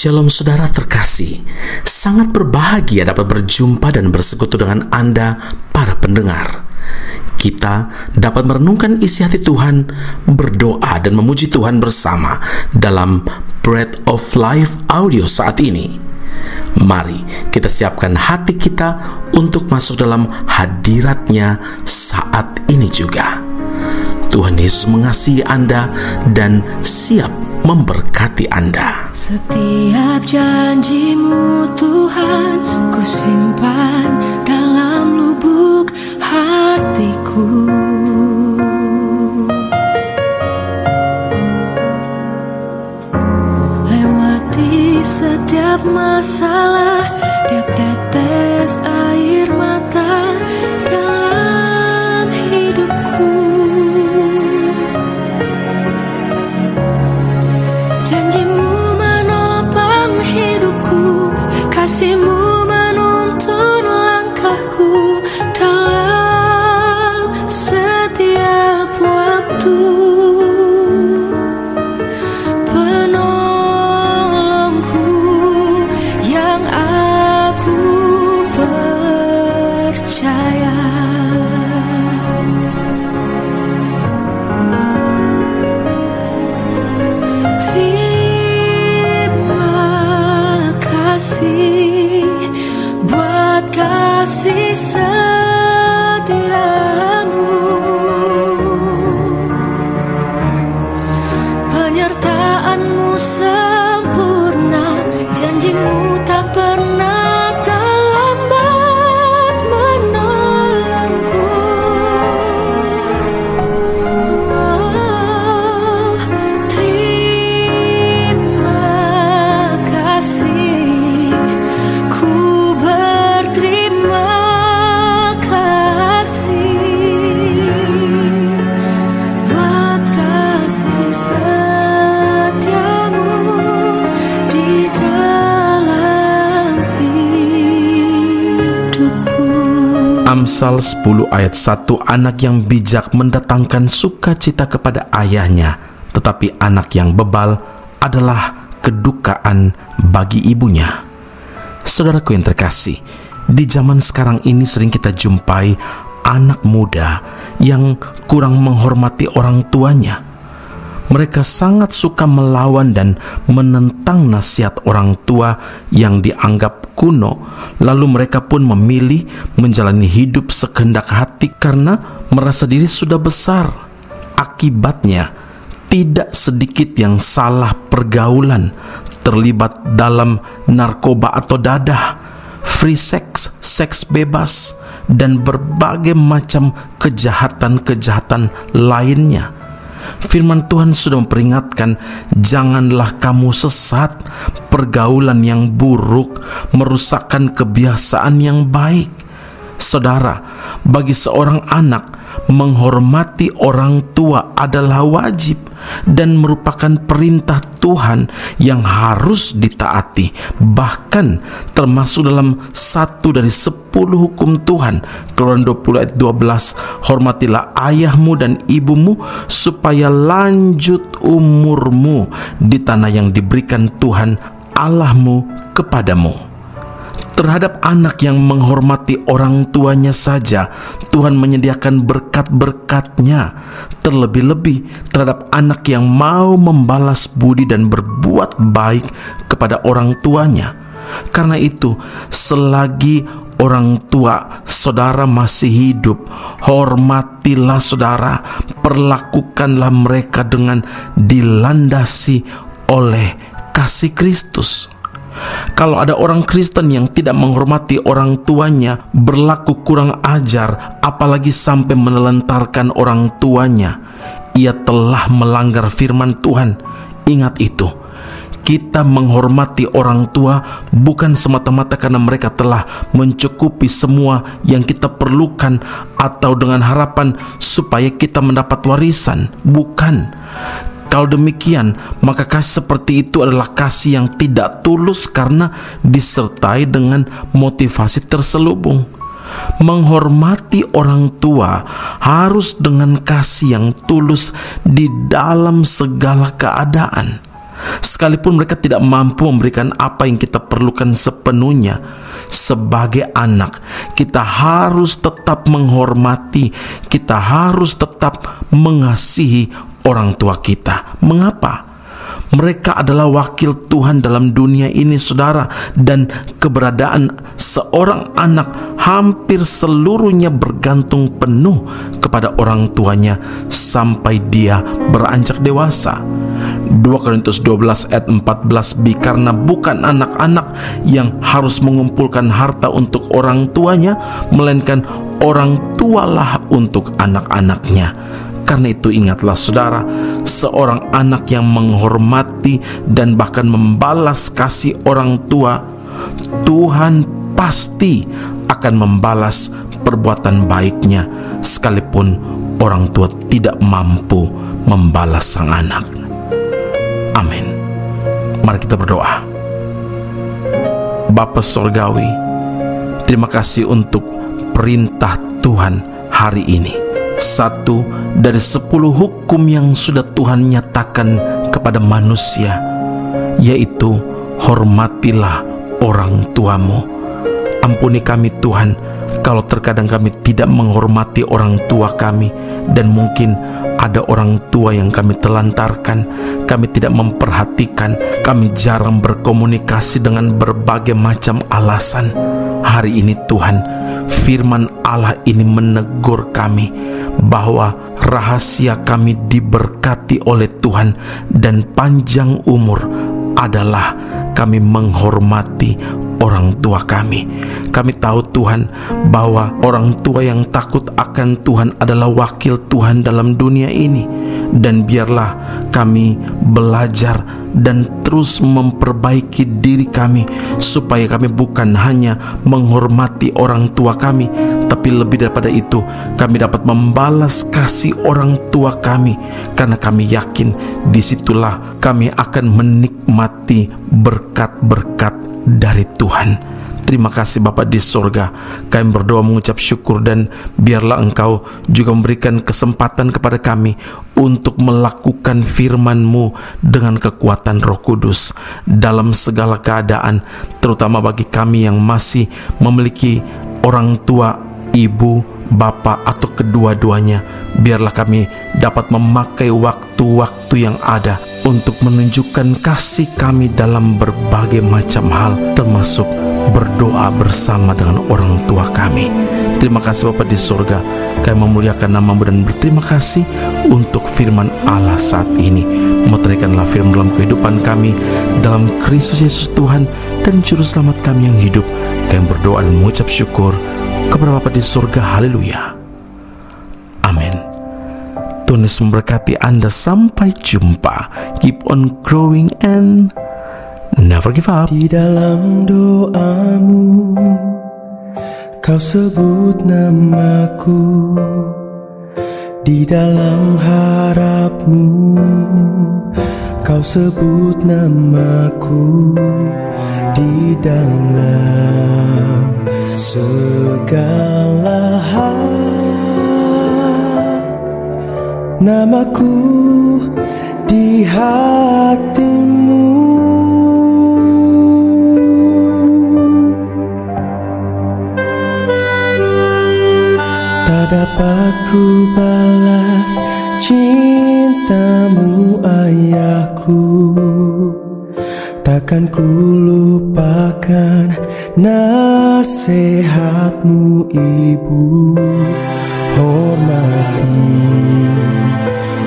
Shalom saudara terkasih, sangat berbahagia dapat berjumpa dan bersekutu dengan Anda para pendengar. Kita dapat merenungkan isi hati Tuhan, berdoa dan memuji Tuhan bersama dalam Bread of Life audio saat ini. Mari kita siapkan hati kita untuk masuk dalam hadirat-Nya saat ini juga. Tuhan Yesus mengasihi Anda dan siap memberkati Anda. Setiap janji-Mu Tuhan, ku simpan dalam lubuk hatiku. Lewati setiap masalah, tiap tetes air mata dalam hidupku. Janji-Mu menopang hidupku, kasih-Mu menuntun langkahku dalam setiap waktu. Penolongku yang aku percaya. Buat kasih setia-Mu, penyertaan-Mu sempurna, janji-Mu tak pernah terlambat menolongku. Terima kasih. Amsal 10 ayat 1, anak yang bijak mendatangkan sukacita kepada ayahnya, tetapi anak yang bebal adalah kedukaan bagi ibunya. Saudaraku yang terkasih, di zaman sekarang ini sering kita jumpai anak muda yang kurang menghormati orang tuanya. Mereka sangat suka melawan dan menentang nasihat orang tua yang dianggap kuno, lalu mereka pun memilih menjalani hidup sekehendak hati karena merasa diri sudah besar. Akibatnya, tidak sedikit yang salah pergaulan, terlibat dalam narkoba atau dadah, free sex, seks bebas, dan berbagai macam kejahatan-kejahatan lainnya. Firman Tuhan sudah memperingatkan, janganlah kamu sesat. Pergaulan yang buruk merusakkan kebiasaan yang baik. Saudara, bagi seorang anak, menghormati orang tua adalah wajib dan merupakan perintah Tuhan yang harus ditaati, bahkan termasuk dalam 1 dari 10 hukum Tuhan. Keluaran 20 ayat 12, hormatilah ayahmu dan ibumu supaya lanjut umurmu di tanah yang diberikan Tuhan Allahmu kepadamu. Terhadap anak yang menghormati orang tuanya saja, Tuhan menyediakan berkat-berkat-Nya. Terlebih-lebih terhadap anak yang mau membalas budi dan berbuat baik kepada orang tuanya. Karena itu, selagi orang tua saudara masih hidup, hormatilah saudara, perlakukanlah mereka dengan dilandasi oleh kasih Kristus. Kalau ada orang Kristen yang tidak menghormati orang tuanya, berlaku kurang ajar, apalagi sampai menelantarkan orang tuanya, ia telah melanggar firman Tuhan. Ingat itu. Kita menghormati orang tua bukan semata-mata karena mereka telah mencukupi semua yang kita perlukan atau dengan harapan supaya kita mendapat warisan. Bukan. Kalau demikian, maka kasih seperti itu adalah kasih yang tidak tulus karena disertai dengan motivasi terselubung. Menghormati orang tua harus dengan kasih yang tulus di dalam segala keadaan. sekalipun mereka tidak mampu memberikan apa yang kita perlukan sepenuhnya. Sebagai anak, kita harus tetap menghormati, kita harus tetap mengasihi orang tua kita. Mengapa? Mereka adalah wakil Tuhan dalam dunia ini, saudara, dan keberadaan seorang anak hampir seluruhnya bergantung penuh kepada orang tuanya sampai dia beranjak dewasa. 2 Korintus 12 ayat 14b, karena bukan anak-anak yang harus mengumpulkan harta untuk orang tuanya, melainkan orang tualah untuk anak-anaknya. Karena itu ingatlah saudara, seorang anak yang menghormati dan bahkan membalas kasih orang tua, Tuhan pasti akan membalas perbuatan baiknya, sekalipun orang tua tidak mampu membalas sang anak. Amin. Mari kita berdoa. Bapa Sorgawi, terima kasih untuk perintah Tuhan hari ini. 1 dari 10 hukum yang sudah Tuhan nyatakan kepada manusia, yaitu hormatilah orang tuamu. Ampuni kami Tuhan, kalau terkadang kami tidak menghormati orang tua kami, dan mungkin ada orang tua yang kami telantarkan, kami tidak memperhatikan, kami jarang berkomunikasi dengan berbagai macam alasan. Hari ini Tuhan, firman Allah ini menegur kami bahwa rahasia kami diberkati oleh Tuhan dan panjang umur adalah kami menghormati orang tua kami. Kami tahu Tuhan bahwa orang tua yang takut akan Tuhan adalah wakil Tuhan dalam dunia ini, dan biarlah kami belajar dan terus memperbaiki diri kami supaya kami bukan hanya menghormati orang tua kami, tapi lebih daripada itu kami dapat membalas kasih orang tua kami, karena kami yakin disitulah kami akan menikmati berkat-berkat dari Tuhan. Terima kasih Bapa di sorga. Kami berdoa mengucap syukur, dan biarlah Engkau juga memberikan kesempatan kepada kami untuk melakukan firman-Mu dengan kekuatan Roh Kudus dalam segala keadaan, terutama bagi kami yang masih memiliki orang tua, ibu, bapa, atau kedua-duanya. Biarlah kami dapat memakai waktu-waktu yang ada untuk menunjukkan kasih kami dalam berbagai macam hal, termasuk berdoa bersama dengan orang tua kami. Terima kasih Bapa di surga. Kami memuliakan nama-Mu dan berterima kasih untuk firman Allah saat ini. Meteraikanlah firman dalam kehidupan kami, dalam Kristus Yesus Tuhan dan Juru Selamat kami yang hidup. Kami berdoa dan mengucap syukur kepada Bapa di surga. Haleluya. Amin. Tuhan Yesus memberkati Anda. Sampai jumpa. Keep on growing and never give up. Di dalam doamu Kau sebut namaku, di dalam harapmu Kau sebut namaku, di dalam segala hal namaku di hatimu. Tak dapat ku balas cintamu ayahku, takkan ku lupakan nasihatmu ibu. Hormati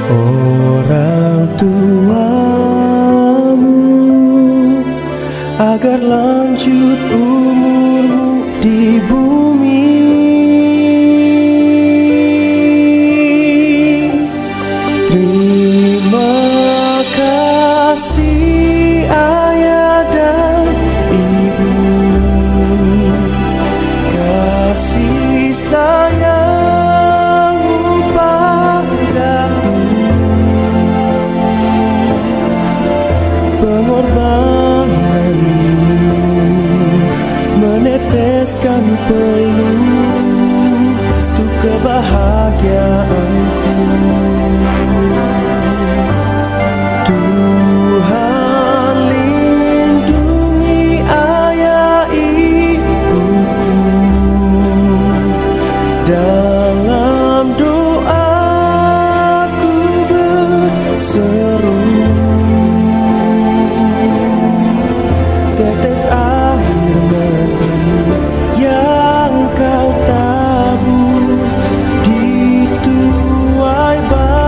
orang tuamu agar lanjut umurmu di bumi. Terima kasih ayah dan ibu, kasih sayangmu padaku, pengorbananmu meneteskan peluh untuk kebahagiaanku. Tuhan tetes air matamu yang kau tabur di tuai bahagia.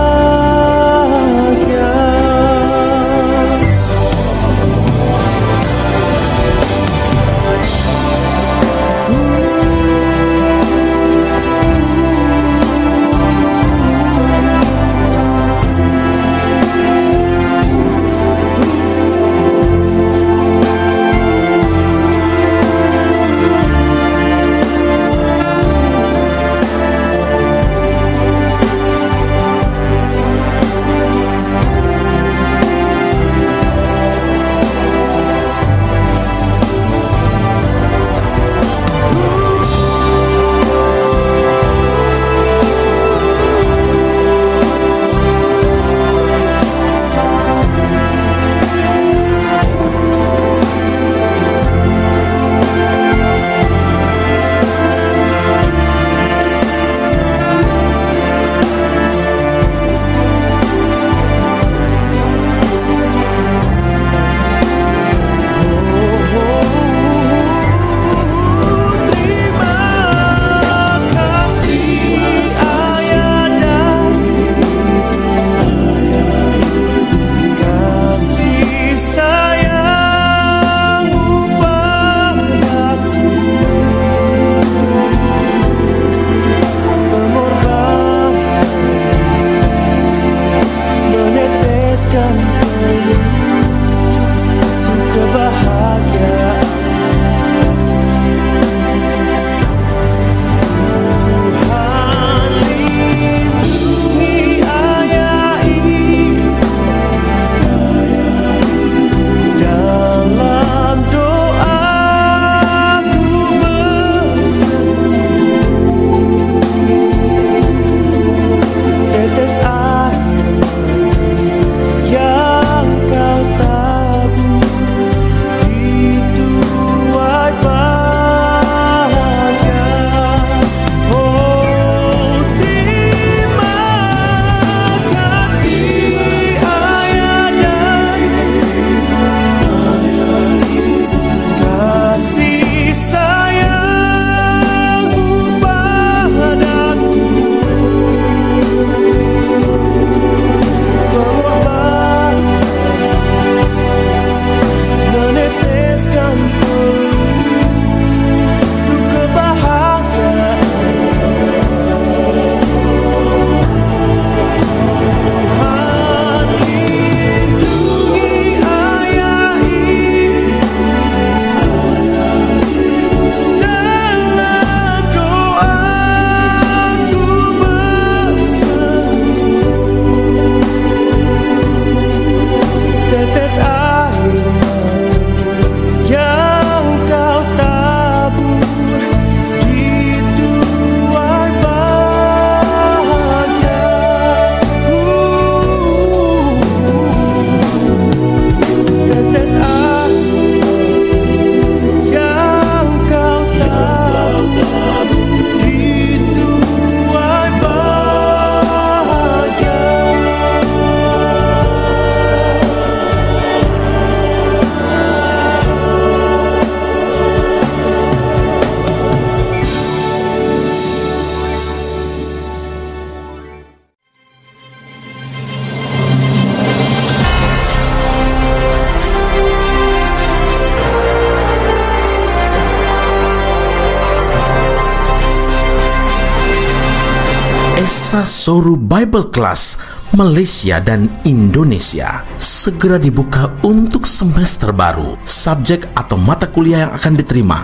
Esra Soru Bible Class Malaysia dan Indonesia segera dibuka untuk semester baru. Subjek atau mata kuliah yang akan diterima: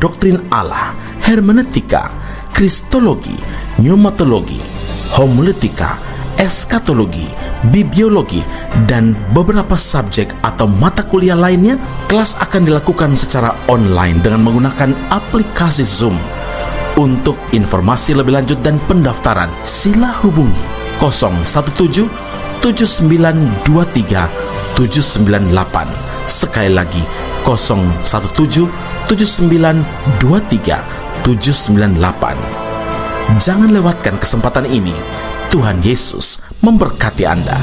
Doktrin Allah, Hermeneutika, Kristologi, Pneumatologi, Homiletika, Eskatologi, Bibliologi, dan beberapa subjek atau mata kuliah lainnya. Kelas akan dilakukan secara online dengan menggunakan aplikasi Zoom. Untuk informasi lebih lanjut dan pendaftaran, sila hubungi 017 7923 798. Sekali lagi 017 7923 798. Jangan lewatkan kesempatan ini. Tuhan Yesus memberkati Anda.